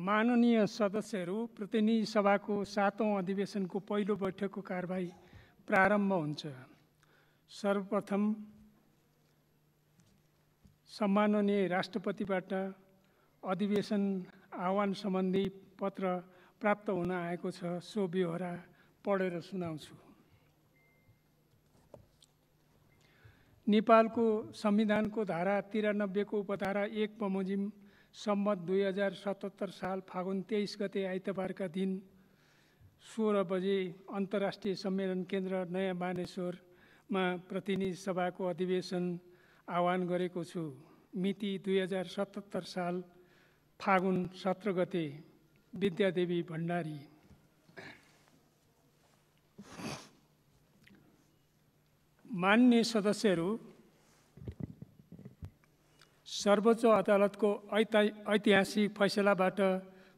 माननीय सदस्यहरू, प्रतिनिधि सभाको 7औं अधिवेशनको पहिलो बैठकको कारबाही प्रारम्भ हुन्छ। सर्वप्रथम सम्माननीय राष्ट्रपतिबाट अधिवेशन आह्वान सम्बन्धी पत्र प्राप्त हुन आएको छ। सो बेहोरा पढेर सुनाउँछु। नेपालको संविधानको धारा 93 को उपधारा 1 बमोजिम सम्मत 2077 साल फागुन 23 गते आइतबारका दिन 16 बजे अन्तर्राष्ट्रिय सम्मेलन केन्द्र नयाँ बानेश्वरमा प्रतिनिधि सभाको अधिवेशन आह्वान गरेको छु। मिति 2077 साल फागुन 17 गते। विद्यादेवी भण्डारी। माननीय सदस्यहरू, सर्वोच्च अदालतको ऐतिहासिक फैसलाबाट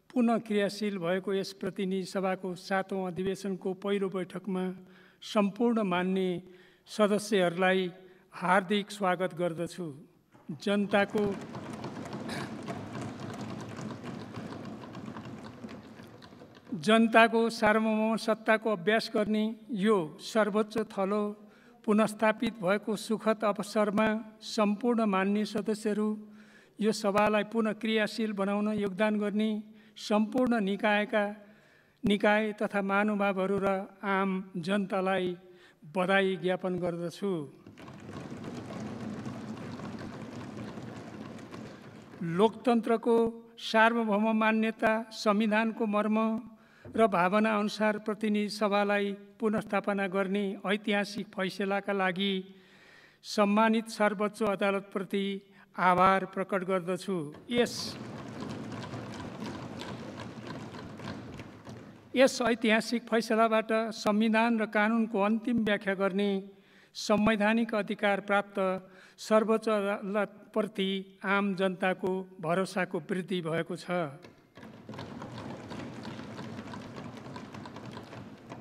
पुनः क्रियाशील भएको यस प्रतिनिधि सभाको 7औं अधिवेशनको पहिलो बैठकमा सम्पूर्ण मान्य सदस्यहरूलाई हार्दिक स्वागत गर्दछु। जनताको सार्वभौम सत्ताको अभ्यास गर्ने यो सर्वोच्च थलो पुनर्स्थापित भएको सुखद अवसरमा सम्पूर्ण मान्य सदस्यहरू, यो सभालाई पुनः क्रियाशील बनाउन योगदान गर्ने सम्पूर्ण निकाय तथा महानुभावहरू र आम जनतालाई बधाई ज्ञापन गर्दछु। लोकतन्त्रको सार्वभौम मान्यता, संविधानको मर्म र भावना अनुसार प्रतिनिधि सभालाई पुनर्स्थापना गर्ने ऐतिहासिक फैसलाका लागि सम्मानित सर्वोच्च अदालतप्रति आभार प्रकट गर्दछु। यस ऐतिहासिक फैसलाबाट संविधान र कानुनको अन्तिम व्याख्या गर्ने संवैधानिक अधिकार प्राप्त सर्वोच्च अदालतप्रति आम जनताको भरोसाको वृद्धि भएको छ।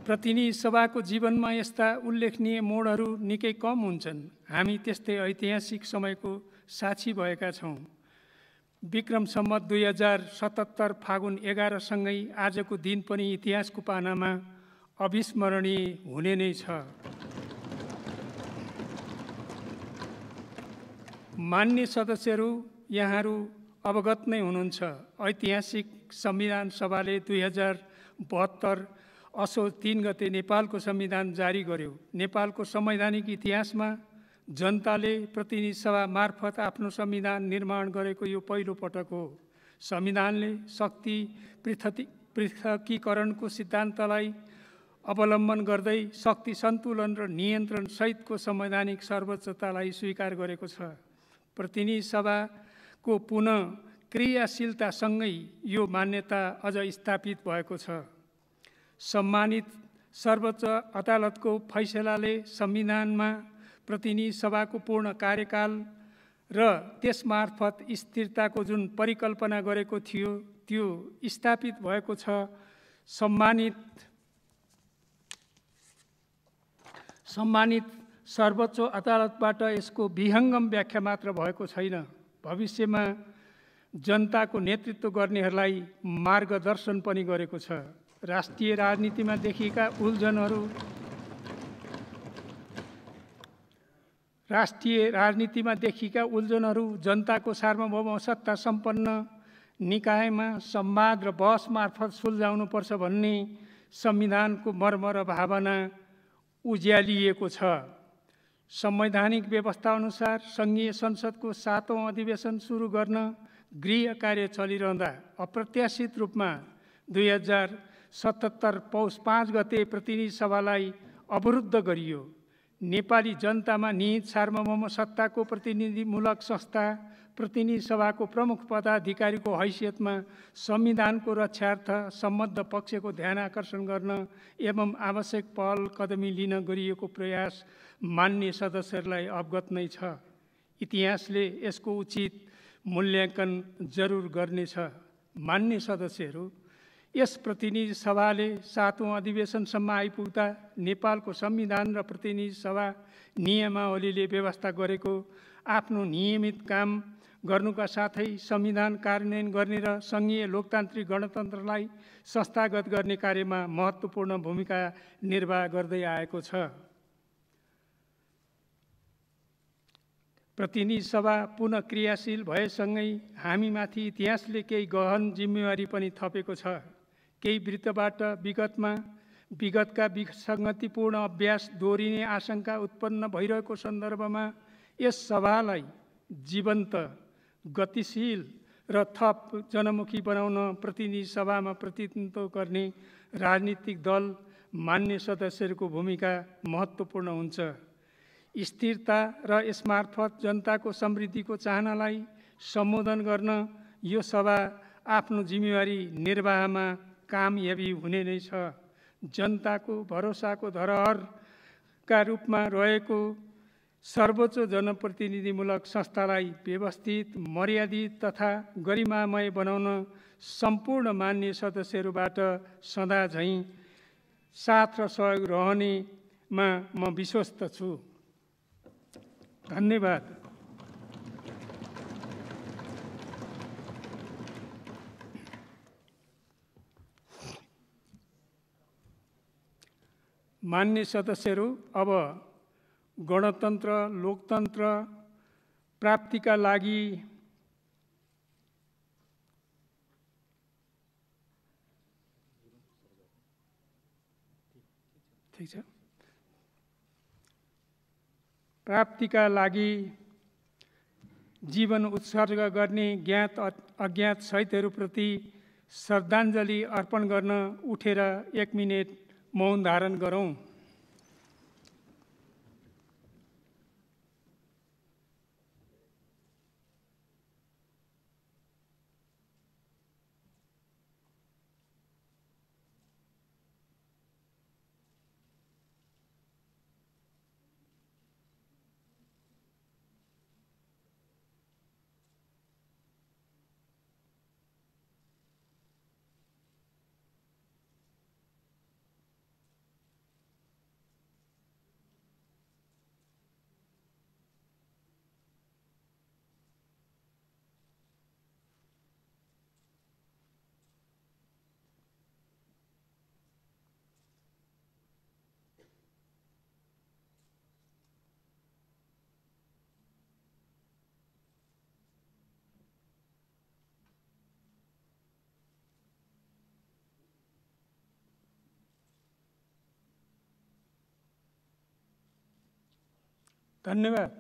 प्रतिनिधि सभाको जीवनमा यस्ता उल्लेखनीय मोडहरू निकै कम हुन्छन्। हामी त्यस्तै ऐतिहासिक समयको साक्षी भएका छौँ। विक्रम सम्वत 2077 फागुन 11 सँगै आजको दिन पनि इतिहासको पानामा अविस्मरणीय हुने नै छ। मान्य सदस्यहरू, यहाँहरू अवगत नै हुनुहुन्छ, ऐतिहासिक संविधान सभाले 2072 असोज 3 गते नेपालको संविधान जारी गर्यो। नेपालको संवैधानिक इतिहासमा जनताले प्रतिनिधि सभा मार्फत आफ्नो संविधान निर्माण गरेको यो पहिलो पटक हो। संविधानले शक्ति पृथकीकरणको सिद्धान्तलाई अवलम्बन गर्दै शक्ति सन्तुलन र नियन्त्रण सहितको संवैधानिक सर्वोच्चतालाई स्वीकार गरेको छ। प्रतिनिधि सभाको पुनः क्रियाशीलतासँगै यो मान्यता अझ स्थापित भएको छ। सम्मानित सर्वोच्च अदालतको फैसलाले संविधानमा प्रतिनिधि सभाको पूर्ण कार्यकाल र त्यसमार्फत स्थिरताको जुन परिकल्पना गरेको थियो त्यो स्थापित भएको छ। सम्मानित सर्वोच्च अदालतबाट यसको विहङ्गम व्याख्या मात्र भएको छैन, भविष्यमा जनताको नेतृत्व गर्नेहरूलाई मार्गदर्शन पनि गरेको छ। राष्ट्रिय राजनीतिमा देखिएका उल्झनहरू जनताको सार्वभौम सत्ता सम्पन्न निकायमा संवाद र बहस मार्फत सुल्झाउनुपर्छ भन्ने संविधानको मर्म र भावना उज्यालिएको छ। संवैधानिक व्यवस्था अनुसार सङ्घीय संसदको 7औं अधिवेशन सुरु गर्न गृह कार्य चलिरहँदा अप्रत्याशित रूपमा 2077 पौष 5 गते प्रतिनिधि सभालाई अवरुद्ध गरियो। नेपाली जनतामा निहित सार्वभौम सत्ताको प्रतिनिधिमूलक संस्था प्रतिनिधि सभाको प्रमुख पदाधिकारीको हैसियतमा संविधानको रक्षार्थ सम्बद्ध पक्षको ध्यान आकर्षण गर्न एवं आवश्यक पहल कदमी लिन गरिएको प्रयास मान्य सदस्यहरूलाई अवगत नै छ। इतिहासले यसको उचित मूल्याङ्कन जरुर गर्नेछ। मान्य सदस्यहरू, यस प्रतिनिधि सभाले 7औं अधिवेशनसम्म आइपुग्दा नेपालको संविधान र प्रतिनिधि सभा नियमावलीले व्यवस्था गरेको आफ्नो नियमित काम गर्नुका साथै संविधान कार्यान्वयन गर्ने र सङ्घीय लोकतान्त्रिक गणतन्त्रलाई संस्थागत गर्ने कार्यमा महत्त्वपूर्ण भूमिका निर्वाह गर्दै आएको छ। प्रतिनिधि सभा पुनः क्रियाशील भएसँगै हामीमाथि इतिहासले केही गहन जिम्मेवारी पनि थपेको छ। केही वृत्तबाट विगतका विसङ्गतिपूर्ण अभ्यास दोहोरिने आशंका उत्पन्न भइरहेको सन्दर्भमा यस सभालाई जीवन्त, गतिशील र थप जनमुखी बनाउन प्रतिनिधि सभामा प्रतिनिधित्व गर्ने राजनीतिक दल मान्य सदस्यहरूको भूमिका महत्त्वपूर्ण हुन्छ। स्थिरता र यसमार्फत जनताको समृद्धिको चाहनालाई सम्बोधन गर्न यो सभा आफ्नो जिम्मेवारी निर्वाहमा कामयाबी हुने नै छ। जनताको भरोसाको धरोहरका रूपमा रहेको सर्वोच्च जनप्रतिनिधिमूलक संस्थालाई व्यवस्थित, मर्यादित तथा गरिमामय बनाउन सम्पूर्ण मान्य सदस्यहरूबाट सदा झैँ साथ र सहयोग रहनेमा म विश्वस्त छु। धन्यवाद। मान्य सदस्यहरू, अब गणतन्त्र, लोकतन्त्र प्राप्तिका लागि जीवन उत्सर्ग गर्ने ज्ञात अज्ञात शहीदहरूप्रति श्रद्धाञ्जली अर्पण गर्न उठेर 1 मिनेट मौन धारण गरौँ। धन्यवाद।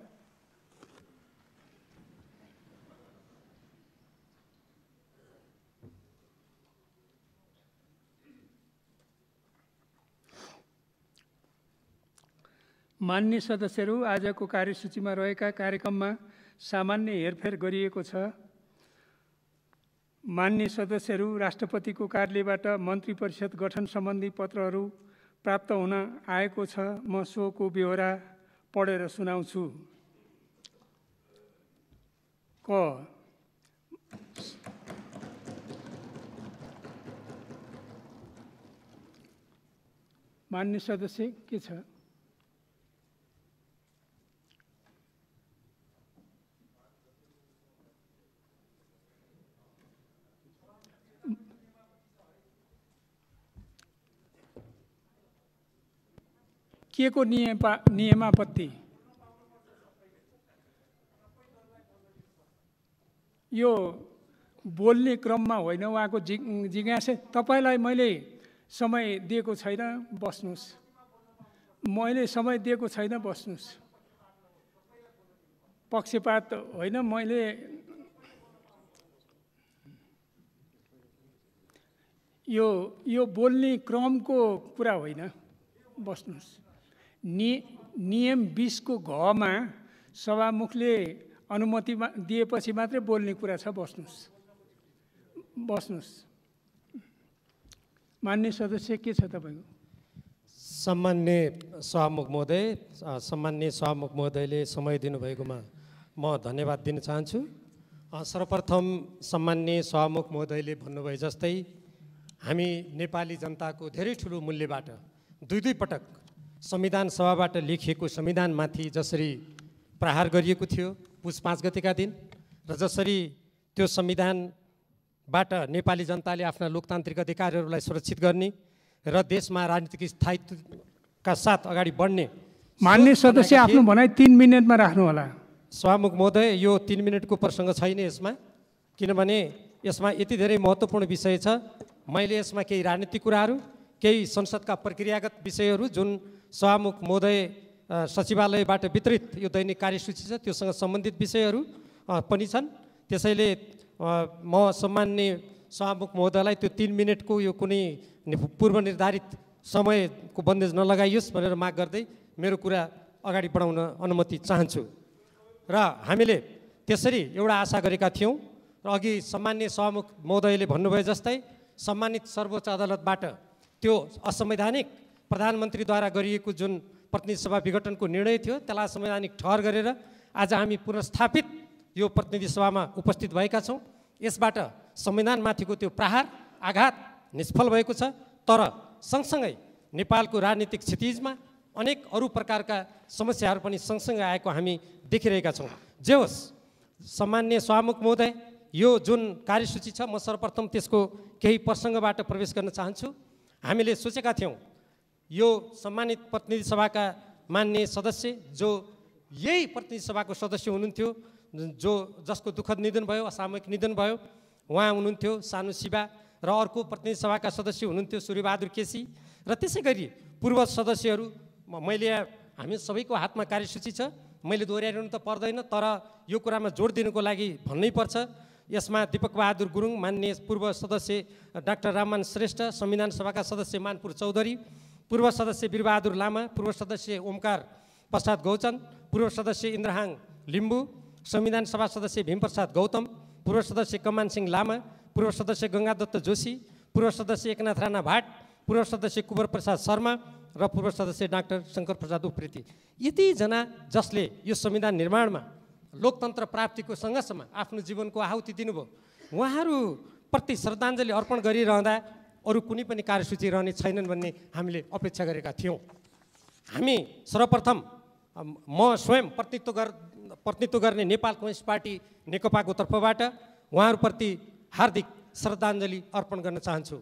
मान्य सदस्यहरू, आजको कार्यसूचीमा रहेका कार्यक्रममा सामान्य हेरफेर गरिएको छ। मान्य सदस्यहरू, राष्ट्रपतिको कार्यालयबाट मन्त्री परिषद गठन सम्बन्धी पत्रहरू प्राप्त हुन आएको छ। म सोको ब्यहोरा पढेर सुनाउँछु। क मान्य सदस्य के छ? के को नियमापत्ति? यो बोल्ने क्रममा होइन, उहाँको जिज्ञासा। तपाईलाई मैले समय दिएको छैन, बस्नुस्। मैले समय दिएको छैन, बस्नुस्। पक्षपात होइन, मैले यो बोल्ने क्रमको कुरा होइन, बस्नुस्। नियम 20 को घ मा सभामुखले अनुमति दिएपछि मात्रै बोल्ने कुरा छ। बस्नुस्। मान्य सदस्य के छ तपाईको? सम्माननीय सभामुख महोदय, सम्माननीय सभामुख महोदयले समय दिनुभएकोमा म धन्यवाद दिन चाहन्छु। सर्वप्रथम सम्माननीय सभामुख महोदयले भन्नुभए जस्तै हामी नेपाली जनताको धेरै ठुलो मूल्यबाट दुई पटक संविधान सभाबाट लेखिएको संविधानमाथि जसरी प्रहार गरिएको थियो पुस 5 गतेका दिन, र जसरी त्यो संविधानबाट नेपाली जनताले आफ्ना लोकतान्त्रिक अधिकारहरूलाई सुरक्षित गर्ने र देशमा राजनीतिक स्थायित्वका साथ अगाडि बढ्ने मान्य सदस्य आफ्नो भनाइ 3 मिनेटमा राख्नु होला। सभामुख महोदय, यो 3 मिनटको प्रसङ्ग छैन यसमा, किनभने यसमा यति धेरै महत्त्वपूर्ण विषय छ। मैले यसमा केही राजनीतिक कुराहरू, केही संसदका प्रक्रियागत विषयहरू जुन सभामुख महोदय सचिवालयबाट वितरित यो दैनिक कार्यसूची छ त्योसँग सम्बन्धित विषयहरू पनि छन्। त्यसैले म सम्माननीय सभामुख महोदयलाई त्यो 3 मिनटको यो कुनै पूर्व निर्धारित समयको बन्देज नलगाइयोस् भनेर माग गर्दै मेरो कुरा अगाडि बढाउन अनुमति चाहन्छु। र हामीले त्यसरी एउटा आशा गरेका थियौँ र अघि सम्माननीय सभामुख महोदयले भन्नुभयो जस्तै सम्मानित सर्वोच्च अदालतबाट त्यो असंवैधानिक प्रधानमन्त्रीद्वारा गरिएको जुन प्रतिनिधि सभा विघटनको निर्णय थियो त्यसलाई संवैधानिक ठहर गरेर आज हामी पुनर्स्थापित यो प्रतिनिधि सभामा उपस्थित भएका छौँ। यसबाट संविधानमाथिको त्यो प्रहार आघात निष्फल भएको छ। तर सँगसँगै नेपालको राजनीतिक क्षितिजमा अनेक अरू प्रकारका समस्याहरू पनि सँगसँगै आएको हामी देखिरहेका छौँ। जे होस्, सम्माननीय सभामुख महोदय, यो जुन कार्यसूची छ म सर्वप्रथम त्यसको केही प्रसङ्गबाट प्रवेश गर्न चाहन्छु। हामीले सोचेका थियौँ यो सम्मानित प्रतिनिधि सभाका माननीय सदस्य जो यही प्रतिनिधि सभाको सदस्य हुनुहुन्थ्यो, जसको दुःखद निधन भयो, असामयिक निधन भयो, उहाँ हुनुहुन्थ्यो सानु शिवा, र अर्को प्रतिनिधि सभाका सदस्य हुनुहुन्थ्यो सूर्यबहादुर केसी, र त्यसै गरी पूर्व सदस्यहरू। मैले हामी सबैको हातमा कार्यसूची छ, मैले दोहोऱ्याइरहनु त पर्दैन, तर यो कुरामा जोड दिनुको लागि भन्नै पर्छ। यसमा दीपक बहादुर गुरुङ, माननीय पूर्व सदस्य डाक्टर राममान श्रेष्ठ, संविधान सभाका सदस्य मानपुर चौधरी, पूर्व सदस्य वीरबहादुर लामा, पूर्व सदस्य ओमकार प्रसाद गौचन, पूर्व सदस्य इन्द्रहाङ लिम्बू, संविधान सभा सदस्य भीमप्रसाद गौतम, पूर्व सदस्य कमान सिंह लामा, पूर्व सदस्य गङ्गादत्त जोशी, पूर्व सदस्य एकनाथ राणा भाट, पूर्व सदस्य कुवर प्रसाद शर्मा र पूर्व सदस्य डाक्टर शङ्कर प्रसाद उप्रेती। यतिजना जसले यो संविधान निर्माणमा लोकतन्त्र प्राप्तिको सङ्घर्षमा आफ्नो जीवनको आहुति दिनुभयो, उहाँहरूप्रति श्रद्धाञ्जली अर्पण गरिरहँदा अरू कुनै पनि कार्यसूची रहने छैनन् भन्ने हामीले अपेक्षा गरेका थियौँ। हामी सर्वप्रथम म स्वयं प्रतिनिधित्व गर्ने नेपाल कम्युनिस्ट पार्टी नेकपाको तर्फबाट उहाँहरूप्रति हार्दिक श्रद्धाञ्जली अर्पण गर्न चाहन्छु।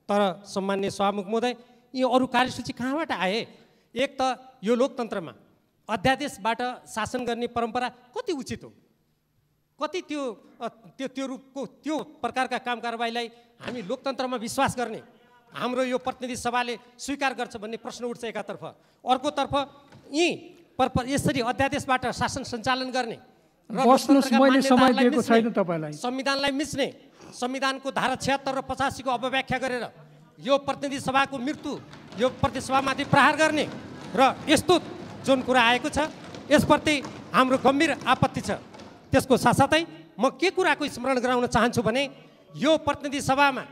तर सम्माननीय सभामुख महोदय, यी अरू कार्यसूची कहाँबाट आए? एक त यो लोकतन्त्रमा अध्यादेशबाट शासन गर्ने परम्परा कति उचित हो, कति त्यो रूपको त्यो प्रकारका काम कारबाहीलाई हामी लोकतन्त्रमा विश्वास गर्ने हाम्रो यो प्रतिनिधि सभाले स्वीकार गर्छ भन्ने प्रश्न उठ्छ एकातर्फ। अर्कोतर्फ यसरी अध्यादेशबाट शासन सञ्चालन गर्ने र संविधानलाई मिच्ने, संविधानको धारा 76 र 85 को अपव्याख्या गरेर यो प्रतिनिधि सभाको मृत्यु, यो प्रतिनिधि सभामाथि प्रहार गर्ने र यस्तो जुन कुरा आएको छ यसप्रति हाम्रो गम्भीर आपत्ति छ। त्यसको साथसाथै म के कुराको स्मरण गराउन चाहन्छु भने यो प्रतिनिधि सभामा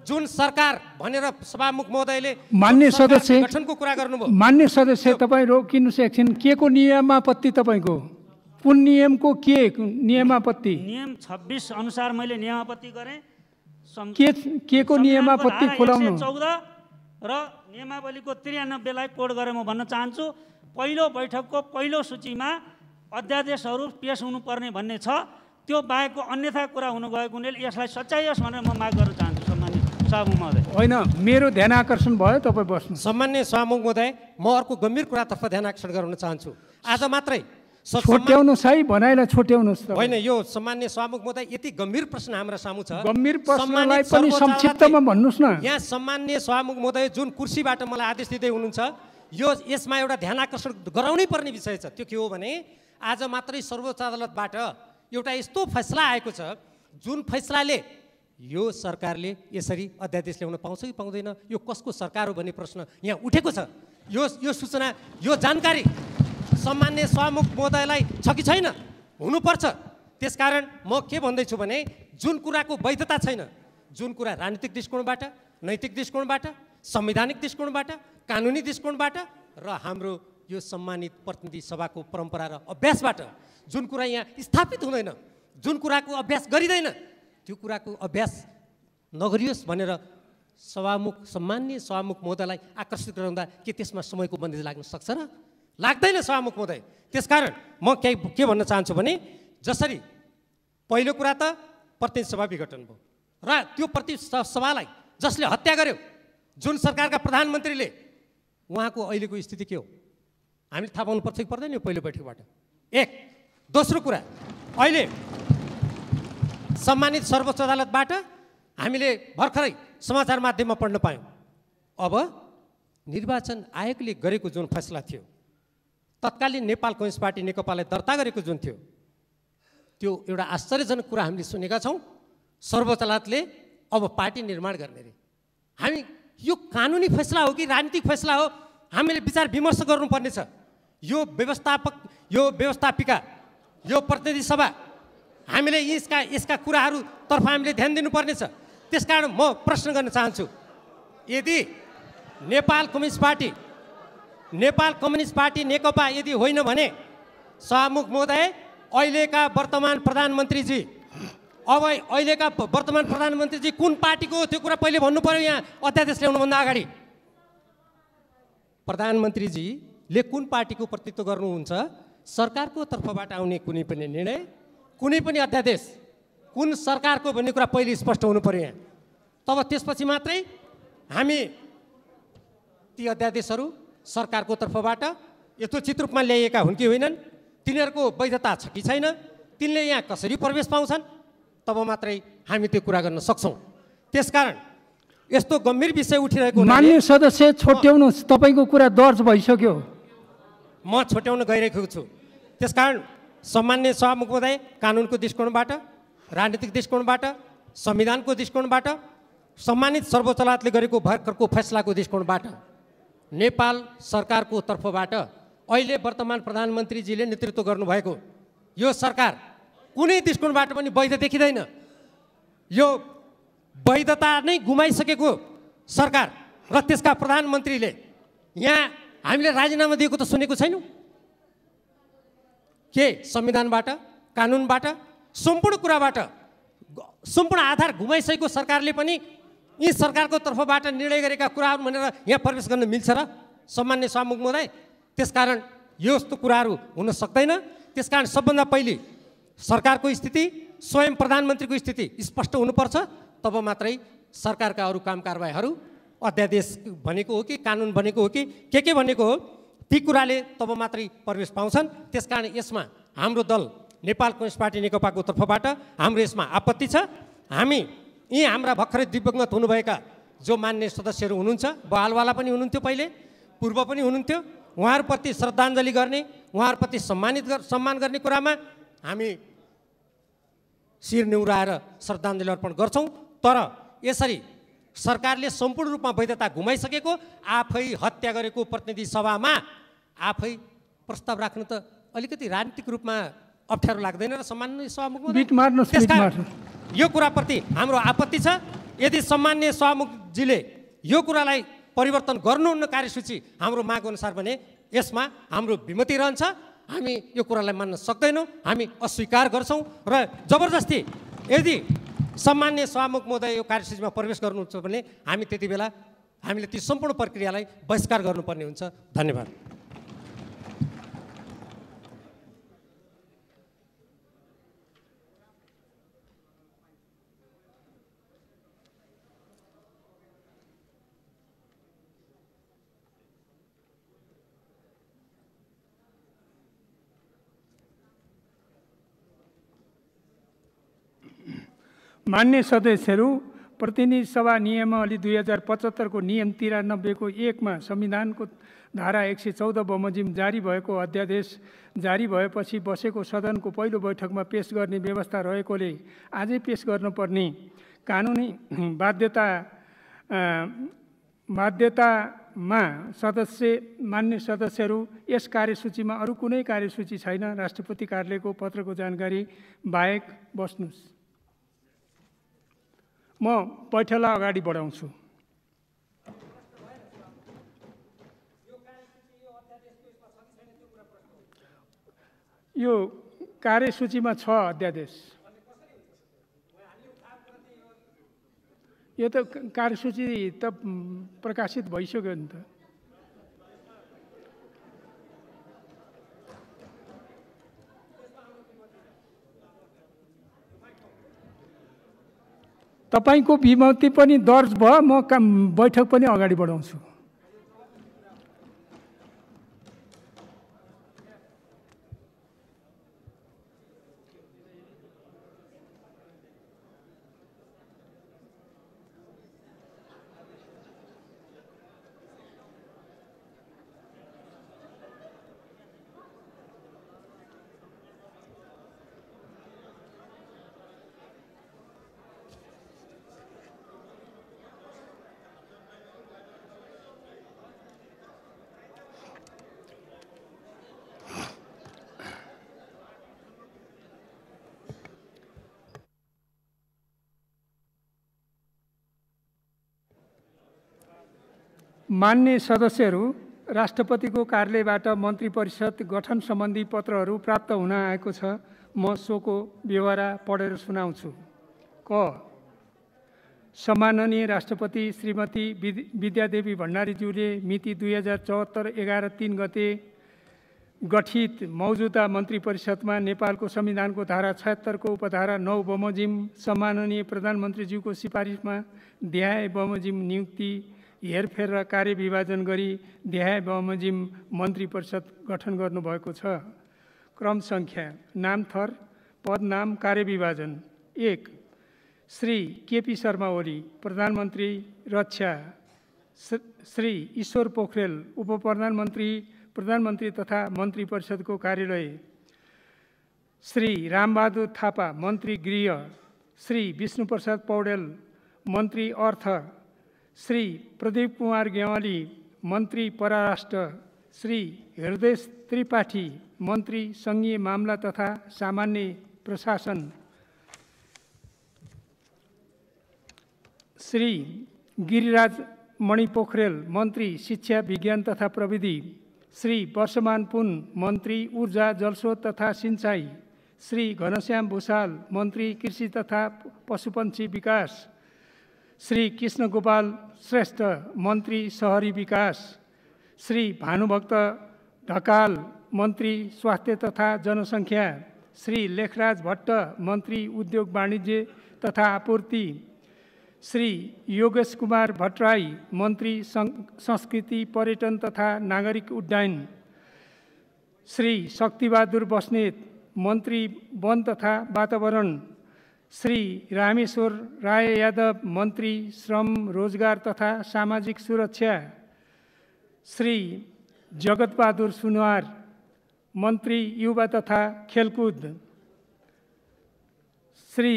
जुन सरकार भनेर सभामुख महोदयले मान्य सदस्य गठनको कुरा गर्नुभयो। मान्य सदस्य तपाईँ रोकिनुहोस् एकछिन। के को नियमापत्ति तपाईँको? कुन नियमको के नियमापत्ति? नियम 26 अनुसार मैले नियमापत्ति गरेँ। के को नियमापत्ति खोलाउनु? 14 र नियमावलीको 93 लाई कोड गरेर म भन्न चाहन्छु। पहिलो बैठकको पहिलो सूचीमा अध्यादेशहरू पेश हुनुपर्ने भन्ने छ। त्यो बाहेकको अन्यथा कुरा हुनु गएको हुनाले यसलाई सच्याइयोस् भनेर म माग गर्न चाहन्छु सम्मानित सभामुख महोदय। होइन, मेरो ध्यान आकर्षण भयो, तपाईँ बस्नु। सम्मान्य सभामुख महोदय, म अर्को गम्भीर कुरातर्फ ध्यान आकर्षण गराउन चाहन्छु। आज मात्रै छोट्याउनुहोस् है, भनाइलाई छोट्याउनुहोस्। होइन, यो सम्मान्य सभामुख महोदय यति गम्भीर प्रश्न हाम्रो सामु छ। गम्भीर प्रश्नलाई पनि संक्षिप्तमा भन्नुहोस् न। यहाँ सम्मान्य सभामुख महोदय जुन कुर्सीबाट मलाई आदेश दिँदै हुनुहुन्छ, यसमा एउटा ध्यान आकर्षण गराउनै पर्ने विषय छ। त्यो के हो भने आज मात्रै सर्वोच्च अदालतबाट एउटा यस्तो फैसला आएको छ जुन फैसलाले यो सरकारले यसरी अध्यादेश ल्याउन पाउँछ कि पाउँदैन, यो कसको सरकार हो भन्ने प्रश्न यहाँ उठेको छ। यो सूचना, यो जानकारी सम्मान्य सभामुख महोदयलाई छ कि छैन? हुनुपर्छ। त्यसकारण म के भन्दैछु भने जुन कुराको वैधता छैन, जुन कुरा राजनीतिक दृष्टिकोणबाट, नैतिक दृष्टिकोणबाट, संवैधानिक दृष्टिकोणबाट, कानुनी दृष्टिकोणबाट र हाम्रो यो सम्मानित प्रतिनिधि सभाको परम्परा र अभ्यासबाट जुन कुरा यहाँ स्थापित हुँदैन, जुन कुराको अभ्यास गरिँदैन, त्यो कुराको अभ्यास नगरियोस् भनेर सम्मान्य सभामुख महोदयलाई आकर्षित गराउँदा के त्यसमा समयको बन्देज लाग्न सक्छ र? लाग्दैन सभामुख महोदय। त्यसकारण म के भन्न चाहन्छु भने जसरी पहिलो कुरा त प्रतिनिधि सभा विघटन भयो र त्यो प्रतिनिधि सभालाई जसले हत्या गर्यो, जुन सरकारका प्रधानमन्त्रीले, उहाँको अहिलेको स्थिति के हो हामीले थाहा पाउनुपर्छ कि पर्दैन यो पहिलो बैठकबाट? एक। दोस्रो कुरा, अहिले सम्मानित सर्वोच्च अदालतबाट हामीले भर्खरै समाचार माध्यममा पढ्न पायौँ, अब निर्वाचन आयोगले गरेको जुन फैसला थियो, तत्कालीन नेपाल कम्युनिस्ट पार्टी नेकपालाई दर्ता गरेको जुन थियो, त्यो एउटा आश्चर्यजनक कुरा हामीले सुनेका छौँ। सर्वोच्च अदालतले अब पार्टी निर्माण गर्ने रे। हामी यो कानुनी फैसला हो कि राजनीतिक फैसला हो, हामीले विचार विमर्श गर्नुपर्ने छ। यो व्यवस्थापक, यो व्यवस्थापिका, यो प्रतिनिधि सभा, हामीले यसका कुराहरूतर्फ हामीले ध्यान दिनुपर्ने छ। त्यसकारण म प्रश्न गर्न चाहन्छु, यदि नेपाल कम्युनिस्ट पार्टी नेकपा यदि होइन भने, सभामुख महोदय, अहिलेका वर्तमान प्रधानमन्त्रीजी कुन पार्टीको हो त्यो कुरा पहिले भन्नु पर्यो। यहाँ अध्यादेश ल्याउनुभन्दा अगाडि प्रधानमन्त्रीजीले कुन पार्टीको प्रतिनिधित्व गर्नुहुन्छ, सरकारको तर्फबाट आउने कुनै पनि निर्णय, कुनै पनि अध्यादेश कुन सरकारको भन्ने कुरा पहिले स्पष्ट हुनु पर्यो यहाँ। तब त्यसपछि मात्रै हामी ती अध्यादेशहरू सरकारको तर्फबाट यथोचित रूपमा ल्याइएका हुन् कि होइनन्, तिनीहरूको वैधता छ कि छैन, तिनले यहाँ कसरी प्रवेश पाउँछन्, तब मात्रै हामी त्यो कुरा गर्न सक्छौँ। त्यसकारण यस्तो गम्भीर विषय उठिरहेको मान्य सदस्य छोट्याउनुहोस्, तपाईँको कुरा दर्ज भइसक्यो। म छोट्याउन गइरहेको छु। त्यसकारण सम्मान्य सभामुख महोदय, कानुनको दृष्टिकोणबाट, राजनीतिक दृष्टिकोणबाट, संविधानको दृष्टिकोणबाट, सम्मानित सर्वोच्च अदालतले गरेको भर्खरको फैसलाको दृष्टिकोणबाट, नेपाल सरकारको तर्फबाट अहिले वर्तमान प्रधानमन्त्रीजीले नेतृत्व गर्नुभएको यो सरकार कुनै दृष्टिकोणबाट पनि वैध देखिँदैन। यो वैधता नै गुमाइसकेको सरकार र त्यसका प्रधानमन्त्रीले यहाँ हामीले राजीनामा दिएको त सुनेको छैनौँ। के संविधानबाट, कानुनबाट, सम्पूर्ण कुराबाट, सम्पूर्ण आधार गुमाइसकेको सरकारले पनि यी सरकारको तर्फबाट निर्णय गरेका कुराहरू भनेर यहाँ प्रवेश गर्न मिल्छ र सम्मान्य सभामुख महोदय? त्यसकारण यस्तो कुराहरू हुन सक्दैन। त्यसकारण सबभन्दा पहिले सरकारको स्थिति, स्वयं प्रधानमन्त्रीको स्थिति स्पष्ट हुनुपर्छ, तब मात्रै सरकारका अरू काम कारबाहीहरू, अध्यादेश भनेको हो कि कानुन भनेको हो कि के भनेको हो, ती कुराले तब मात्रै प्रवेश पाउँछन्। त्यसकारण यसमा हाम्रो दल नेपाल कम्युनिस्ट पार्टी नेकपाको तर्फबाट हाम्रो यसमा आपत्ति छ। हामी यी हाम्रा भर्खरै दिवंगत हुनुभएका जो मान्य सदस्यहरू हुनुहुन्छ, बहालवाला पनि हुनुहुन्थ्यो, पहिले पूर्व पनि हुनुहुन्थ्यो, उहाँहरूप्रति श्रद्धाञ्जली गर्ने, उहाँहरूप्रति सम्मान गर्ने कुरामा हामी शिर निहुराएर श्रद्धाञ्जली अर्पण गर्छौँ। तर यसरी सरकारले सम्पूर्ण रूपमा वैधता गुमाइसकेको, आफै हत्या गरेको प्रतिनिधि सभामा आफै प्रस्ताव राख्नु त अलिकति राजनीतिक रूपमा अप्ठ्यारो लाग्दैन र सम्मान्य सभामुख यो कुराप्रति हाम्रो आपत्ति छ। यदि सम्मान्य सभामुखजीले यो कुरालाई परिवर्तन गर्नुहुन्न कार्यसूची हाम्रो माग अनुसार भने यसमा हाम्रो विमति रहन्छ। हामी यो कुरालाई मान्न सक्दैनौँ, हामी अस्वीकार गर्छौँ र जबरजस्ती यदि सम्मान्य सभामुख महोदय यो कार्यसूचीमा प्रवेश गर्नुहुन्छ भने हामी त्यति बेला हामीले ती सम्पूर्ण प्रक्रियालाई बहिष्कार गर्नुपर्ने हुन्छ। धन्यवाद। मान्य सदस्यहरू, प्रतिनिधि सभा नियमावली 2075 को नियम 93 को 1 मा संविधानको धारा 114 बमोजिम जारी भएको अध्यादेश जारी भएपछि बसेको सदनको पहिलो बैठकमा पेश गर्ने व्यवस्था रहेकोले आजै पेश गर्नुपर्ने कानुनी बाध्यतामा मान्य सदस्यहरू, यस कार्यसूचीमा अरू कुनै कार्यसूची छैन। राष्ट्रपति कार्यालयको पत्रको जानकारी बाहेक बस्नुहोस्। म बैठकलाई अगाडि बढाउँछु। यो कार्यसूचीमा छ अध्यादेश। यो त कार्यसूची त प्रकाशित भइसक्यो नि त। तपाईँको विमति पनि दर्ज भयो, म बैठक पनि अगाडि बढाउँछु। मान्य सदस्यहरू, राष्ट्रपतिको कार्यालयबाट मन्त्री परिषद गठन सम्बन्धी पत्रहरू प्राप्त हुन आएको छ। म सोको ब्यौरा पढेर सुनाउँछु। क, सम्माननीय राष्ट्रपति श्रीमती विद्यादेवी भण्डारीज्यूले मिति 2074 11/3 गते गठित मौजूदा मन्त्री परिषदमा नेपालको संविधानको धारा 76 को उपधारा 9 बमोजिम सम्माननीय प्रधानमन्त्रीज्यूको सिफारिसमा देहाय बमोजिम नियुक्ति, हेरफेर र कार्यविभाजन गरी देहाय बमोजिम मन्त्री परिषद गठन गर्नुभएको छ। क्रम सङ्ख्या, नाम थर, पद नाम, कार्यविभाजन। 1, श्री केपी शर्मा ओली, प्रधानमन्त्री रक्षा। श्री ईश्वर पोखरेल, उपप्रधानमन्त्री, प्रधानमन्त्री तथा मन्त्री परिषदको कार्यालय। श्री रामबहादुर थापा, मन्त्री गृह। श्री विष्णुप्रसाद पौडेल, मन्त्री अर्थ। श्री प्रदीप कुमार ग्यावाली, मन्त्री परराष्ट्र। श्री हृदय त्रिपाठी, मन्त्री सङ्घीय मामला तथा सामान्य प्रशासन। श्री गिरिराज मणि पोखरेल, मन्त्री शिक्षा विज्ञान तथा प्रविधि। श्री वर्षमान पुन, मन्त्री ऊर्जा जलस्रोत तथा सिंचाई। श्री घनश्याम भूषाल, मन्त्री कृषि तथा पशुपक्षी विकास। श्री कृष्ण गोपाल श्रेष्ठ, मन्त्री शहरी विकास। श्री भानुभक्त ढकाल, मन्त्री स्वास्थ्य तथा जनसङ्ख्या। श्री लेखराज भट्ट, मन्त्री उद्योग वाणिज्य तथा आपूर्ति। श्री योगेश कुमार भट्टराई, मन्त्री संस्कृति पर्यटन तथा नागरिक उड्डयन। श्री शक्तिबहादुर बस्नेत, मन्त्री वन तथा वातावरण। श्री रामेश्वर राय यादव, मन्त्री श्रम रोजगार तथा सामाजिक सुरक्षा। श्री जगतबहादुर सुनवार, मन्त्री युवा तथा खेलकुद। श्री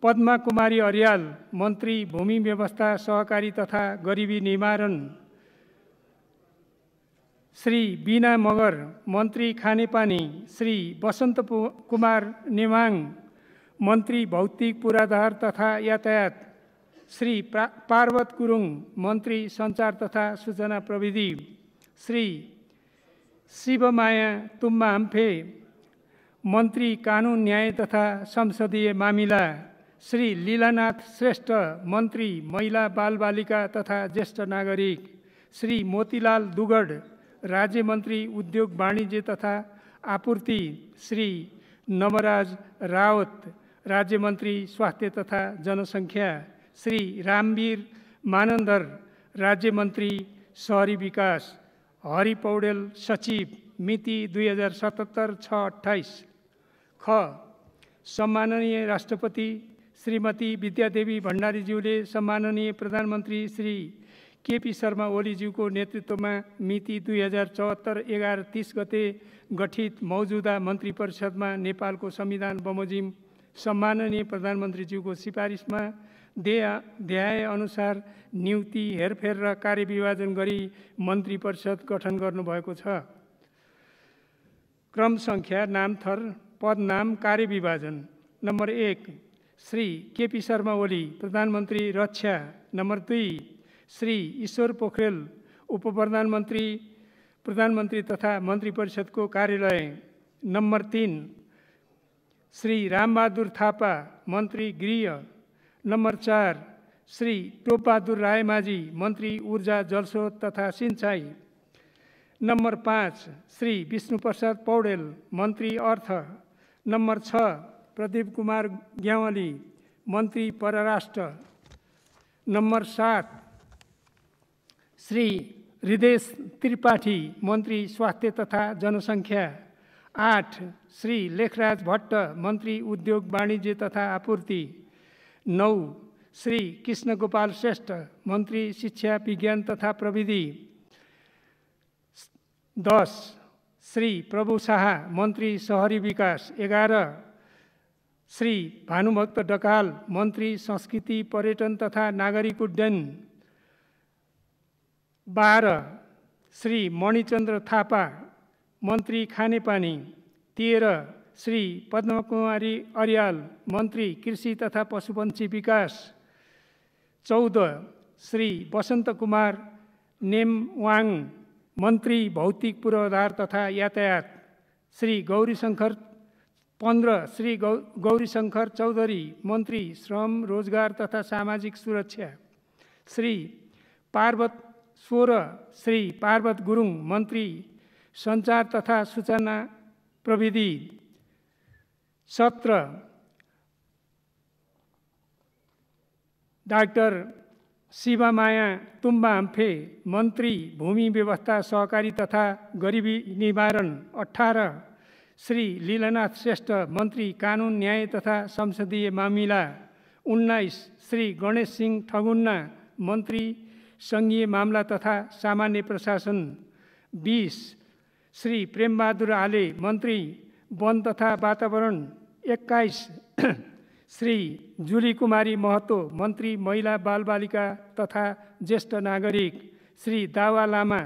पद्मा कुमारी अर्याल, मन्त्री भूमि व्यवस्था सहकारी तथा गरिबी निवारण। श्री बीना मगर, मन्त्री खानेपानी। श्री वसन्त कुमार नेवाङ, मन्त्री भौतिक पूर्वाधार तथा यातायात। श्री पार्वत गुरुङ, मन्त्री सञ्चार तथा सूचना प्रविधि। श्री शिवमाया तुम्बा हम्फे, मन्त्री कानुन न्याय तथा संसदीय मामिला। श्री लीलानाथ श्रेष्ठ, मन्त्री महिला बालबालिका तथा ज्येष्ठ नागरिक। श्री मोतीलाल दुगड, राज्य मन्त्री उद्योग वाणिज्य तथा आपूर्ति। श्री नवराज रावत, राज्य मन्त्री स्वास्थ्य तथा जनसङ्ख्या। श्री रामवीर मानन्दर, राज्य मन्त्री शहरी विकास। हरि पौडेल, सचिव, मिति 2077 6/28। ख, सम्माननीय राष्ट्रपति श्रीमती विद्यादेवी भण्डारीज्यूले सम्माननीय प्रधानमन्त्री श्री केपी शर्मा ओलीज्यूको नेतृत्वमा मिति 2074 11/30 गते गठित मौजूदा मन्त्री परिषदमा नेपालको संविधान बमोजिम सम्माननीय प्रधानमन्त्रीज्यूको सिफारिसमा देहाय अनुसार नियुक्ति, हेरफेर र कार्यविभाजन गरी मन्त्री परिषद गठन गर्नुभएको छ। क्रम सङ्ख्या, नाम थर, पद नाम, कार्यविभाजन। नम्बर 1, श्री केपी शर्मा ओली, प्रधानमन्त्री रक्षा। नम्बर 2, श्री ईश्वर पोखरेल, उपप्रधानमन्त्री, प्रधानमन्त्री तथा मन्त्री परिषदको कार्यालय। नम्बर 3, श्री रामबहादुर थापा, मन्त्री गृह। नम्बर 4, श्री टोपबहादुर रायमाझी, मन्त्री ऊर्जा जलस्रोत तथा सिंचाई। नम्बर 5, श्री विष्णुप्रसाद पौडेल, मन्त्री अर्थ। नम्बर 6, प्रदीप कुमार ग्यावाली, मन्त्री परराष्ट्र। नम्बर 7 श्री हृदेश त्रिपाठी, मन्त्री स्वास्थ्य तथा जनसङ्ख्या। 8 श्री लेखराज भट्ट, मन्त्री उद्योग वाणिज्य तथा आपूर्ति। 9 श्री कृष्णगोपाल श्रेष्ठ, मन्त्री शिक्षा विज्ञान तथा प्रविधि। 10 श्री प्रभु शाह, मन्त्री शहरी विकास। 11 श्री भानुभक्त ढकाल, मन्त्री संस्कृति पर्यटन तथा नागरिक उड्डयन। 12 श्री मणिचन्द्र थापा, मन्त्री खानेपानी। 13 श्री पद्मकुमारी अर्याल, मन्त्री कृषि तथा पशुपन्छी विकास। 14 श्री वसन्त कुमार नेमवाङ, मन्त्री भौतिक पूर्वाधार तथा यातायात। 15 श्री गौरीशङ्कर चौधरी, मन्त्री श्रम रोजगार तथा सामाजिक सुरक्षा। 16 श्री पार्वत गुरुङ, मन्त्री सञ्चार तथा सूचना प्रविधि। 17 डाक्टर शिवमाया तुम्बा हम्फे, मन्त्री भूमि व्यवस्था सहकारी तथा गरिबी निवारण। 18 श्री लीलानाथ श्रेष्ठ, मन्त्री कानुन न्याय तथा संसदीय मामिला। 19 श्री गणेश सिंह ठगुन्ना, मन्त्री सङ्घीय मामला तथा सामान्य प्रशासन। 20 श्री प्रेमबहादुर आले, मन्त्री वन तथा वातावरण। 21 श्री जुली कुमारी महतो, मन्त्री महिला बालबालिका तथा ज्येष्ठ नागरिक। श्री दावा लामा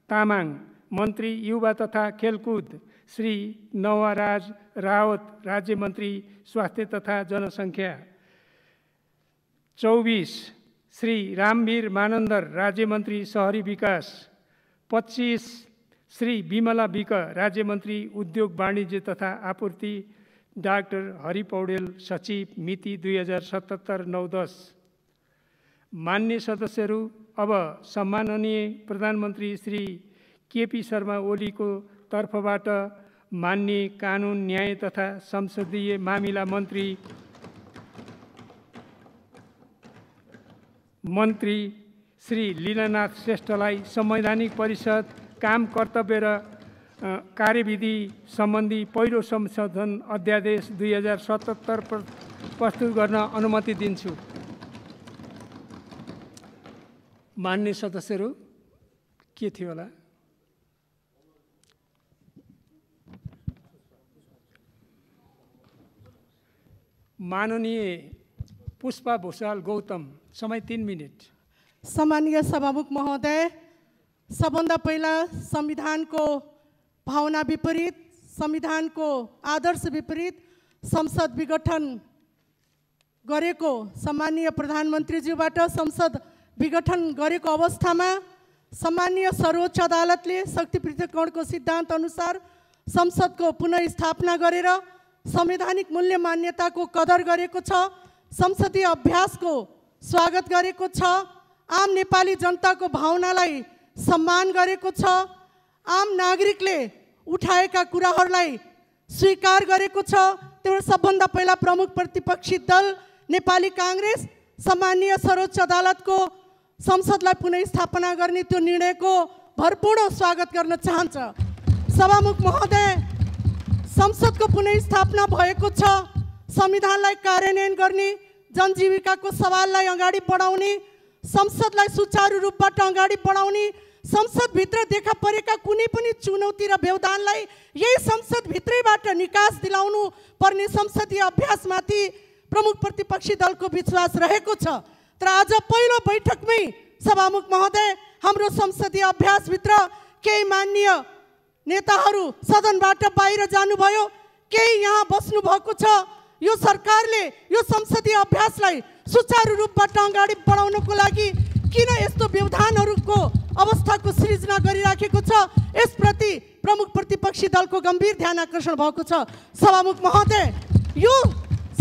तामाङ, मन्त्री युवा तथा खेलकुद। श्री नवराज रावत, राज्य मन्त्री स्वास्थ्य तथा जनसङ्ख्या। 24 श्री रामवीर मानन्दर, राज्य मन्त्री शहरी विकास। 25 श्री विमला विक, राज्य मन्त्री उद्योग वाणिज्य तथा आपूर्ति। डाक्टर हरि पौडेल, सचिव, मिति 2077-9-10। मान्य सदस्यहरू, अब सम्माननीय प्रधानमन्त्री श्री केपी शर्मा ओलीको तर्फबाट मान्य कानुन न्याय तथा संसदीय मामिला मन्त्री श्री लीलानाथ श्रेष्ठलाई संवैधानिक परिषद काम कर्तव्य र कार्यविधि सम्बन्धी पहिलो संशोधन अध्यादेश 2077 प्रस्तुत गर्न अनुमति दिन्छु। मान्य सदस्यहरू, के थियो होला? माननीय पुष्पा भूषाल गौतम, समय 3 मिनट। सम्मानीय सभामुख महोदय, सबभन्दा पहिला संविधानको भावना विपरीत, संविधानको आदर्श विपरीत संसद विघटन गरेको सम्मानीय प्रधानमन्त्रीज्यूबाट संसद विघटन गरेको अवस्थामा सम्मानीय सर्वोच्च अदालतले शक्ति पृथक्करणको सिद्धान्त अनुसार संसदको पुनर्स्थापना गरेर संवैधानिक मूल्य मान्यताको कदर गरेको छ, संसदीय अभ्यासको स्वागत गरेको छ, आम नेपाली जनताको भावनालाई सम्मान गरेको छ, आम नागरिकले उठाएका कुराहरूलाई स्वीकार गरेको छ। त्यो सबभन्दा पहिला प्रमुख प्रतिपक्षी दल नेपाली काङ्ग्रेस सम्मानीय सर्वोच्च अदालतको संसदलाई पुनर्स्थापना गर्ने त्यो निर्णयको भरपूर्ण स्वागत गर्न चाहन्छ। सभामुख महोदय, संसदको पुनर्स्थापना भएको छ, संविधानलाई कार्यान्वयन गर्ने, जनजीविकाको सवाललाई अगाडि बढाउने, संसदलाई सुचारू रूपबाट अगाडि बढाउने, संसदभित्र देखा परेका कुनै पनि चुनौती र व्यवधानलाई यही संसदभित्रैबाट निकास दिलाउनु पर्ने संसदीय अभ्यासमाथि प्रमुख प्रतिपक्षी दलको विश्वास रहेको छ। तर आज पहिलो बैठकमै सभामुख महोदय, हाम्रो संसदीय अभ्यासभित्र केही माननीय नेताहरू सदनबाट बाहिर जानुभयो, केही यहाँ बस्नु भएको छ। यो सरकारले यो संसदीय अभ्यासलाई सुचारू रूपबाट अगाडि बढाउनको लागि किन यस्तो व्यवधानहरूको अवस्थाको सृजना गरिराखेको छ, यसप्रति प्रमुख प्रतिपक्षी दलको गम्भीर ध्यान आकर्षण भएको छ। सभामुख महोदय, यो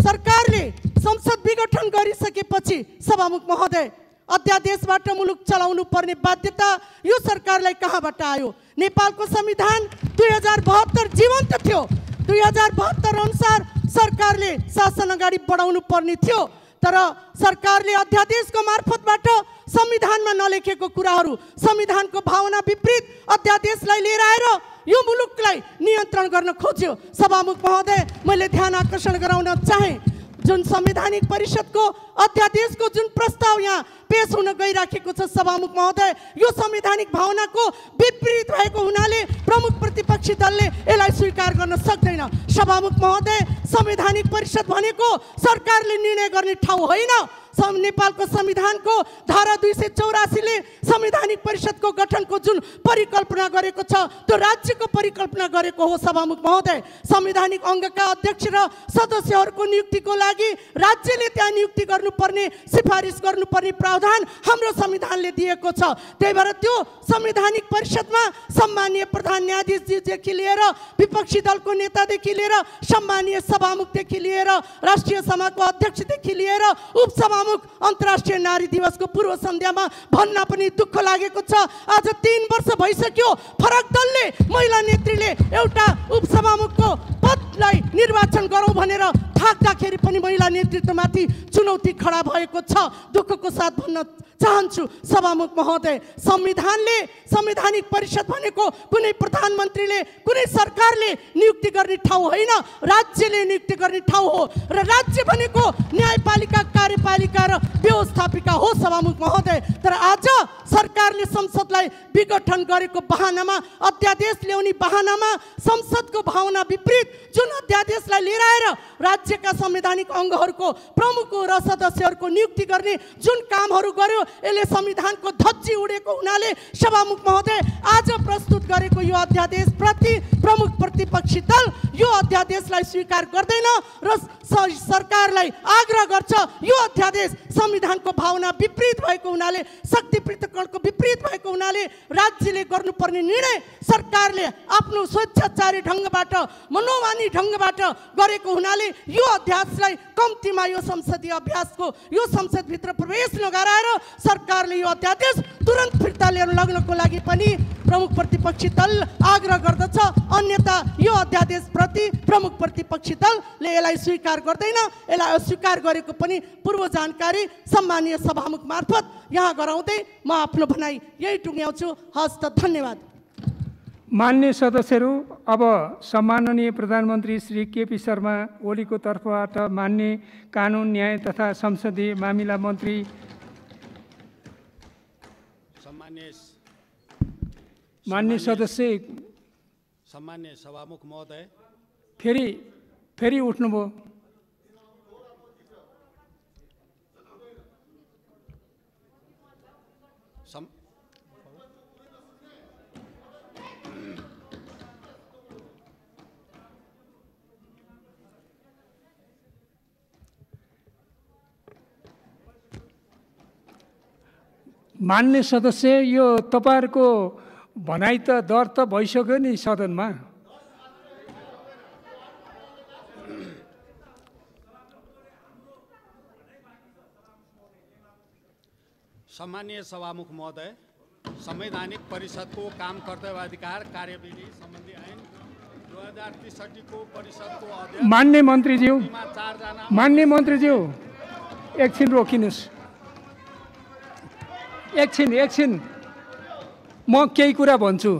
सरकारले संसद विघटन गरिसकेपछि सभामुख महोदय, अध्यादेशबाट मुलुक चलाउनु पर्ने बाध्यता यो सरकारलाई कहाँबाट आयो? नेपालको संविधान 2072 जीवन्त थियो। 2072 अनुसार सरकारले शासन अगाडि बढाउनु पर्ने थियो। तर सरकारले अध्यादेशको मार्फतबाट संविधानमा नलेखेको कुराहरू, संविधानको भावना विपरीत अध्यादेशलाई लिएर आएर यो मुलुकलाई नियन्त्रण गर्न खोज्यो। सभामुख महोदय, मैले ध्यान आकर्षण गराउन चाहे, जुन संवैधानिक परिषदको अध्यादेशको जुन प्रस्ताव यहाँ पेश हुन गइराखेको छ सभामुख महोदय, यो संवैधानिक भावनाको विपरीत भएको हुनाले प्रमुख प्रतिपक्षी दलले यसलाई स्वीकार गर्न सक्दैन। सभामुख महोदय, संवैधानिक परिषद भनेको सरकारले निर्णय गर्ने ठाउँ होइन। नेपालको संविधानको धारा 284ले संवैधानिक परिषदको गठनको जुन परिकल्पना गरेको छ त्यो राज्यको परिकल्पना गरेको हो। सभामुख महोदय, संवैधानिक अङ्गका अध्यक्ष र सदस्यहरूको नियुक्तिको लागि राज्यले त्यहाँ नियुक्ति गर्नुपर्ने, सिफारिस गर्नुपर्ने प्रावधान हाम्रो संविधानले दिएको छ। त्यही भएर त्यो संवैधानिक परिषदमा सम्मानीय प्रधान न्यायाधीशजीदेखि लिएर विपक्षी दलको नेतादेखि लिएर सम्मानीय सभामुखदेखि लिएर राष्ट्रिय सभाको अध्यक्षदेखि लिएर उपसभामुख अन्तर्राष्ट्रिय नारी दिवसको पूर्व सन्ध्यामा भन्न पनि दुःख लागेको छ। आज 3 वर्ष भइसक्यो फरक दलले, महिला नेत्रीले एउटा उपसभामुखको पदलाई निर्वाचन गरौँ भनेर थाक्दाखेरि पनि महिला नेतृत्वमाथि चुनौती खडा भएको छ। दुःखको साथ भन्न चाहन्छु सभामुख महोदय, संविधानले, संवैधानिक परिषद भनेको कुनै प्रधानमन्त्रीले, कुनै सरकारले नियुक्ति गर्ने ठाउँ होइन, राज्यले नियुक्ति गर्ने ठाउँ हो। र राज्य भनेको न्यायपालिका, कार्यपालिका र व्यवस्थापिका हो सभामुख महोदय। तर आज सरकारले संसदलाई विघटन गरेको बहानामा, अध्यादेश ल्याउने बहानामा संसदको भावना विपरीत जुन अध्यादेशलाई लिएर आएर राज्यका संवैधानिक अङ्गहरूको प्रमुख र सदस्यहरूको नियुक्ति गर्ने जुन कामहरू गर्यो, यसले संविधानको धज्जी उडेको हुनाले सभामुख महोदय, आज प्रस्तुत गरेको यो अध्यादेश प्रति प्रमुख प्रतिपक्षी दल यो अध्यादेशलाई स्वीकार गर्दैन र सरकारलाई आग्रह गर्छ यो अध्यादेश संविधानको भावना विपरीत भएको हुनाले, शक्ति पृथक्करणको विपरीत भएको हुनाले राज्यले गर्नुपर्ने निर्णय सरकारले आफ्नो स्वेच्छाचारी ढङ्गबाट, मनोमानी ढङ्गबाट गरेको हुनाले यो अध्यादेशलाई कम्तीमा यो संसदीय अभ्यासको, यो संसदभित्र प्रवेश नगराएर सरकारले यो अध्यादेश तुरन्त फिर्ता लिएर लग्नको लागि पनि प्रमुख प्रतिपक्षी दल आग्रह गर्दछ। अन्यथा यो अध्यादेश प्रति प्रमुख प्रतिपक्षी दलले यसलाई स्वीकार गर्दैन। यसलाई अस्वीकार गरेको पनि पूर्व जानकारी सम्मानीय सभामुख मार्फत यहाँ गराउँदै म आफ्नो भनाइ यही टुङ्ग्याउँछु। हस्त, धन्यवाद। मान्य सदस्यहरू, अब सम्माननीय प्रधानमन्त्री श्री केपी शर्मा ओलीको तर्फबाट मान्य कानुन, न्याय तथा संसदीय मामिला मन्त्री मान्य सदस्य, सम्मान्य सभामुख महोदय, फेरि उठ्नुभयो। मान्य सदस्य, यो तपाईँहरूको भनाइ त दर्ता भइसक्यो नि सदनमा। सम्मानीय सभामुख महोदय, संवैधानिक परिषदको काम कर्तव्य अधिकार कार्यविधि सम्बन्धी ऐन 2063 को परिषदको अध्यक्ष मान्य मन्त्रीज्यू एकछिन रोकिनुहोस्। एकछिन म केही कुरा भन्छु।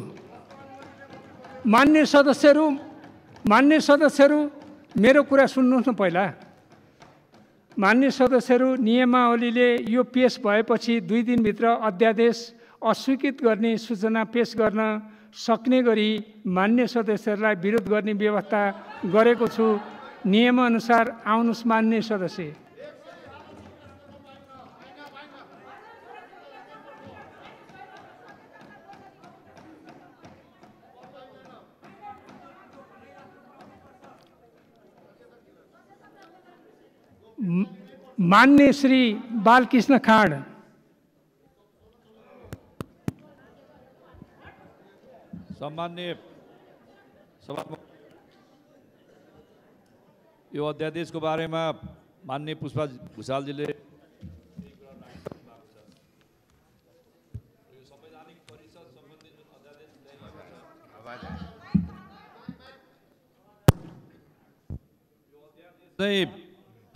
मान्य सदस्यहरू मेरो कुरा सुन्नुहोस् न पहिला। मान्य सदस्यहरू, नियमावलीले यो पेश भएपछि 2 दिनभित्र अध्यादेश अस्वीकृत गर्ने सूचना पेश गर्न सक्ने गरी मान्य सदस्यहरूलाई विरोध गर्ने व्यवस्था गरेको छु। नियमअनुसार आउनुहोस् मान्य सदस्य। मान्य श्री बालकृष्ण खाँड। सम्मान्य सभामुख, यो अध्यादेशको बारेमा माननीय पुष्पा भुषालजीले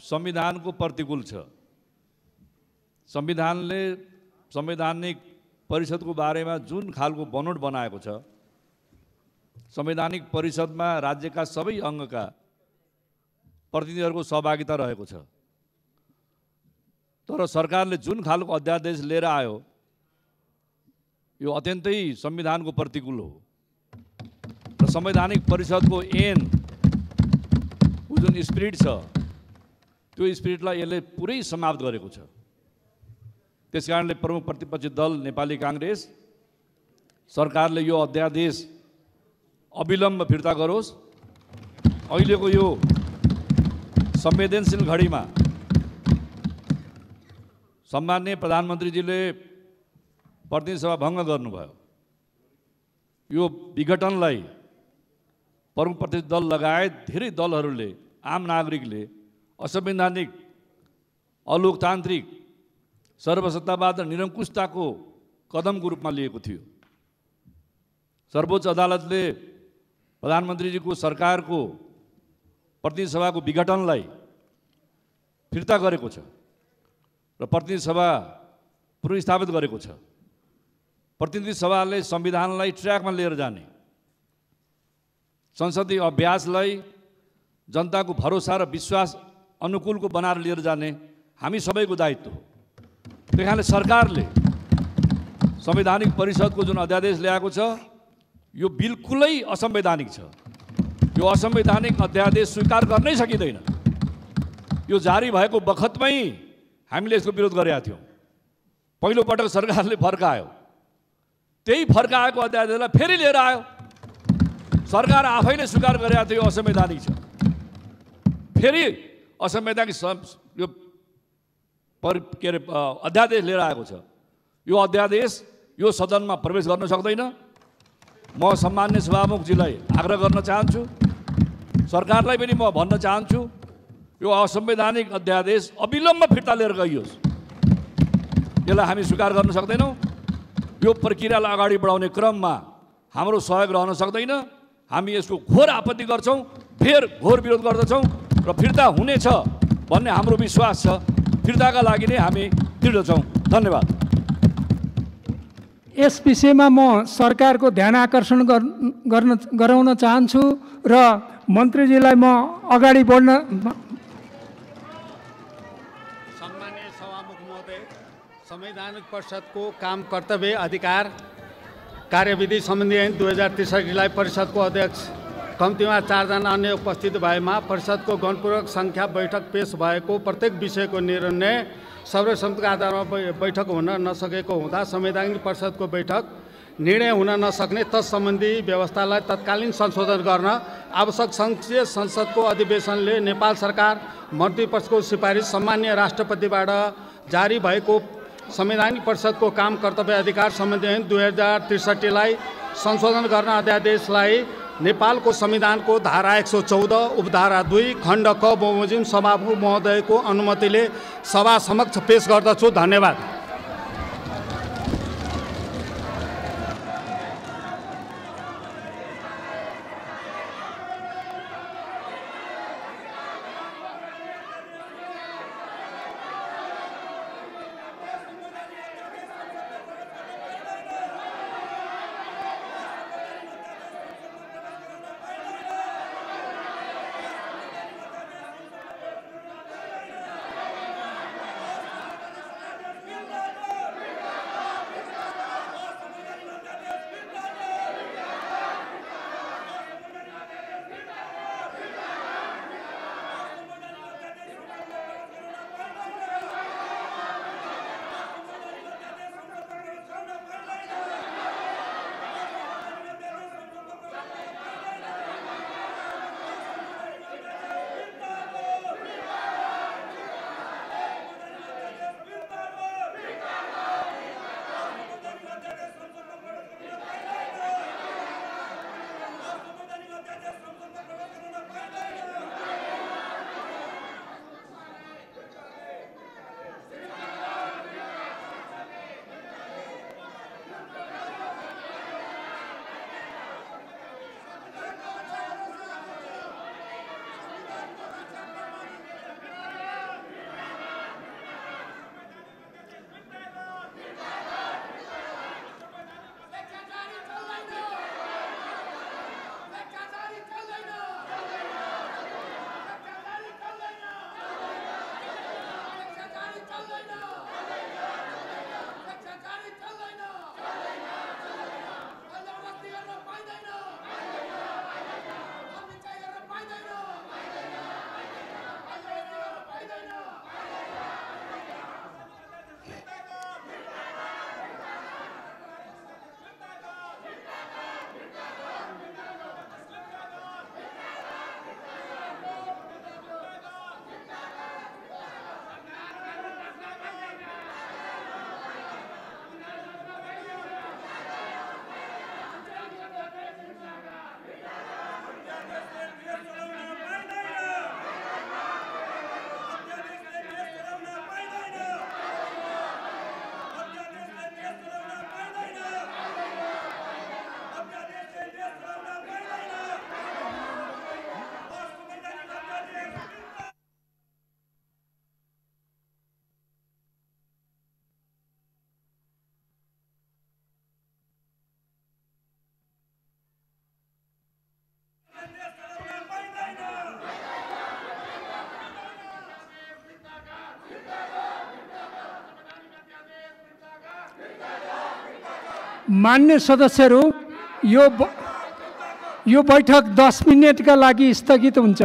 संविधानको प्रतिकूल छ। संविधानले संवैधानिक परिषदको बारेमा जुन खालको बनोट बनाएको छ, संवैधानिक परिषदमा राज्यका सबै अङ्गका प्रतिनिधिहरूको सहभागिता रहेको छ। तर सरकारले जुन खालको अध्यादेश लिएर आयो यो अत्यन्तै संविधानको प्रतिकूल हो र संवैधानिक परिषदको जुन स्पिरिट छ त्यो स्पिरिटलाई यसले पुरै समाप्त गरेको छ। त्यसकारणले प्रमुख प्रतिपक्षी दल नेपाली काङ्ग्रेस सरकारले यो अध्यादेश अविलम्ब फिर्ता गरोस्। अहिलेको यो संवेदनशील घडीमा सम्माननीय प्रधानमन्त्रीजीले प्रतिनिधि सभा भङ्ग गर्नुभयो। यो विघटनलाई प्रमुख प्रतिपक्षी दल लगायत धेरै दलहरूले, आम नागरिकले असंवैधानिक, अलोकतान्त्रिक, सर्वसत्तावाद र निरङ्कुशताको कदमको रूपमा लिएको थियो। सर्वोच्च अदालतले प्रधानमन्त्रीजीको सरकारको प्रतिनिधि सभाको विघटनलाई फिर्ता गरेको छ र प्रतिनिधि सभा पुनर्स्थापित गरेको छ। प्रतिनिधि सभाले संविधानलाई ट्र्याकमा लिएर जाने, संसदीय अभ्यासलाई जनताको भरोसा र विश्वास अनुकूलको बनाएर लिएर जाने हामी सबैको दायित्व हो। त्यही कारणले सरकारले संवैधानिक परिषदको जुन अध्यादेश ल्याएको छ यो बिल्कुलै असंवैधानिक छ। यो असंवैधानिक अध्यादेश स्वीकार गर्नै सकिँदैन। यो जारी भएको बखतमै हामीले यसको विरोध गरेका थियौँ। पहिलो पटक सरकारले फर्कायो, त्यही फर्काएको अध्यादेशलाई फेरि लिएर आयो। सरकार आफैले स्वीकार गरेका थियो यो असंवैधानिक छ, फेरि असंवैधानिक यो अध्यादेश लिएर आएको छ। यो अध्यादेश यो सदनमा प्रवेश गर्न सक्दैन। म सम्मान्य सभामुखजीलाई आग्रह गर्न चाहन्छु, सरकारलाई पनि म भन्न चाहन्छु यो असंवैधानिक अध्यादेश अविलम्ब फिर्ता लिएर गइयोस्। यसलाई हामी स्वीकार गर्न सक्दैनौँ। यो प्रक्रियालाई अगाडि बढाउने क्रममा हाम्रो सहयोग रहन सक्दैन। हामी यसको घोर आपत्ति गर्छौँ, फेर घोर विरोध गर्दछौँ र फिर्ता हुनेछ भन्ने हाम्रो विश्वास छ। फिर्ताका लागि नै हामी दृढ छौँ। धन्यवाद। यस विषयमा म सरकारको ध्यान आकर्षण गराउन चाहन्छु र मन्त्रीजीलाई म अगाडि बढ्न। सम्माननीय सभामुख महोदय, संवैधानिक परिषदको काम कर्तव्य अधिकार कार्यविधि सम्बन्धी ऐन 2063लाई परिषदको अध्यक्ष कम्तीमा 4 जना अन्य उपस्थित भएमा परिषदको गणपूर्वक सङ्ख्या बैठक पेश भएको प्रत्येक विषयको निर्णय सर्वसम्मतिका आधारमा बैठक हुन नसकेको हुँदा संवैधानिक परिषदको बैठक निर्णय हुन नसक्ने तत्सम्बन्धी व्यवस्थालाई तत्कालीन संशोधन गर्न आवश्यक संसदीय संसदको अधिवेशनले नेपाल सरकार मन्त्रीपरिषदको सिफारिस सामान्य राष्ट्रपतिबाट जारी भएको संवैधानिक परिषदको काम कर्तव्य अधिकार सम्बन्धी ऐन 2063लाई संशोधन गर्न अध्यादेशलाई नेपालको संविधानको धारा 114 उपधारा 2 खण्ड क बमोजिम सभामुख महोदयको अनुमतिले सभा समक्ष पेश गर्दछु। धन्यवाद। मान्य सदस्यहरू, यो बैठक 10 मिनेटका लागि स्थगित हुन्छ।